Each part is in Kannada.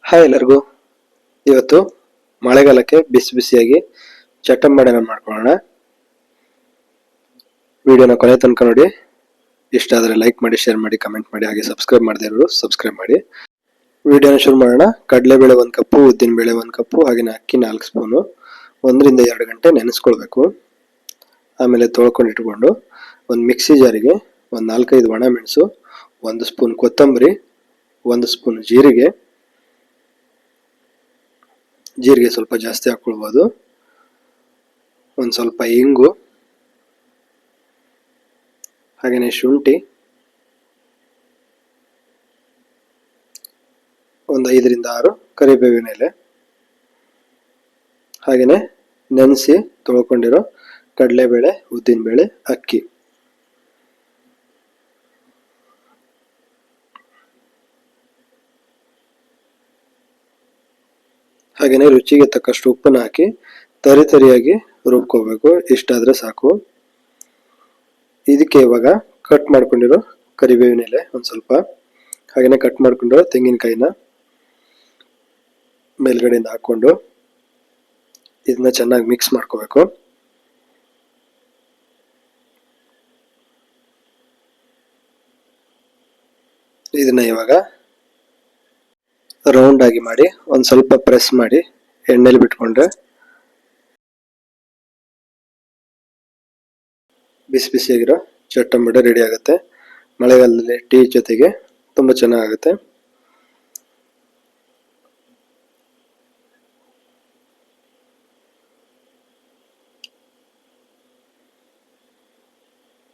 ಹಾಯ್ ಎಲ್ಲರಿಗೂ. ಇವತ್ತು ಮಳೆಗಾಲಕ್ಕೆ ಬಿಸಿ ಬಿಸಿಯಾಗಿ ಚಟ್ಟಂಬಡೆನ ಮಾಡ್ಕೊಳ್ಳೋಣ. ವಿಡಿಯೋನ ಕೊನೆ ತನಕ ನೋಡಿ. ಇಷ್ಟ ಆದರೆ ಲೈಕ್ ಮಾಡಿ, ಶೇರ್ ಮಾಡಿ, ಕಮೆಂಟ್ ಮಾಡಿ, ಹಾಗೆ ಸಬ್ಸ್ಕ್ರೈಬ್ ಮಾಡದೇ ಇರೋರು ಸಬ್ಸ್ಕ್ರೈಬ್ ಮಾಡಿ. ವಿಡಿಯೋನ ಶುರು ಮಾಡೋಣ. ಕಡಲೆಬೇಳೆ 1 ಕಪ್ಪು, ಉದ್ದಿನಬೇಳೆ 1 ಕಪ್ಪು, ಹಾಗೆ ಅಕ್ಕಿ 4 ಸ್ಪೂನು 1 ರಿಂದ 2 ಗಂಟೆ ನೆನೆಸ್ಕೊಳ್ಬೇಕು. ಆಮೇಲೆ ತೊಳ್ಕೊಂಡು ಇಟ್ಕೊಂಡು ಒಂದು ಮಿಕ್ಸಿ ಜಾರಿಗೆ ಒಂದು 4-5 ಒಣಮೆಣಸು, 1 ಸ್ಪೂನ್ ಕೊತ್ತಂಬರಿ, 1 ಸ್ಪೂನ್ ಜೀರಿಗೆ ಸ್ವಲ್ಪ ಜಾಸ್ತಿ ಹಾಕೊಳ್ಬೋದು, ಒಂದು ಸ್ವಲ್ಪ ಇಂಗು, ಹಾಗೆಯೇ ಶುಂಠಿ, ಒಂದು 5 ರಿಂದ 6 ಕರಿಬೇವಿನ ಎಲೆ, ಹಾಗೆಯೇ ನೆನೆಸಿ ತೊಳ್ಕೊಂಡಿರೋ ಕಡಲೆಬೇಳೆ, ಉದ್ದಿನಬೇಳೆ, ಅಕ್ಕಿ. ಹಾಗೆಯೇ ರುಚಿಗೆ ತಕ್ಕಷ್ಟು ಉಪ್ಪನ್ನು ಹಾಕಿ ತರಿಯಾಗಿ ರುಬ್ಕೋಬೇಕು. ಇಷ್ಟಾದರೆ ಸಾಕು. ಇದಕ್ಕೆ ಇವಾಗ ಕಟ್ ಮಾಡ್ಕೊಂಡಿರೋ ಕರಿಬೇವಿನ ಎಲೆ ಒಂದು ಸ್ವಲ್ಪ, ಹಾಗೆಯೇ ಕಟ್ ಮಾಡ್ಕೊಂಡಿರೋ ತೆಂಗಿನಕಾಯಿನ ಮೇಲ್ಗಡೆಯಿಂದ ಹಾಕೊಂಡು ಇದನ್ನ ಚೆನ್ನಾಗಿ ಮಿಕ್ಸ್ ಮಾಡ್ಕೋಬೇಕು. ಇದನ್ನ ಇವಾಗ ರೌಂಡ್ ಆಗಿ ಮಾಡಿ ಒಂದು ಸ್ವಲ್ಪ ಪ್ರೆಸ್ ಮಾಡಿ ಎಣ್ಣೆಲಿ ಬಿಟ್ಕೊಂಡ್ರೆ ಬಿಸಿ ಬಿಸಿಯಾಗಿರೋ ಚಟ್ಟಂಬಡೆ ರೆಡಿ ಆಗುತ್ತೆ. ಮಳೆಗಾಲದಲ್ಲಿ ಟೀ ಜೊತೆಗೆ ತುಂಬ ಚೆನ್ನಾಗುತ್ತೆ.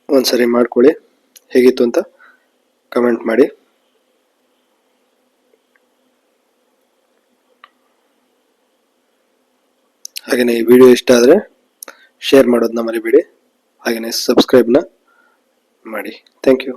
ಒಂದ್ಸರಿ ಮಾಡ್ಕೊಳ್ಳಿ, ಹೇಗಿತ್ತು ಅಂತ ಕಮೆಂಟ್ ಮಾಡಿ. ಹಾಗೆಯೇ ಈ ವಿಡಿಯೋ ಇಷ್ಟ ಆದರೆ ಶೇರ್ ಮಾಡೋದನ್ನ ಮರಿಬೇಡಿ, ಹಾಗೆಯೇ ಸಬ್ಸ್ಕ್ರೈಬ್ನ ಮಾಡಿ. Thank you.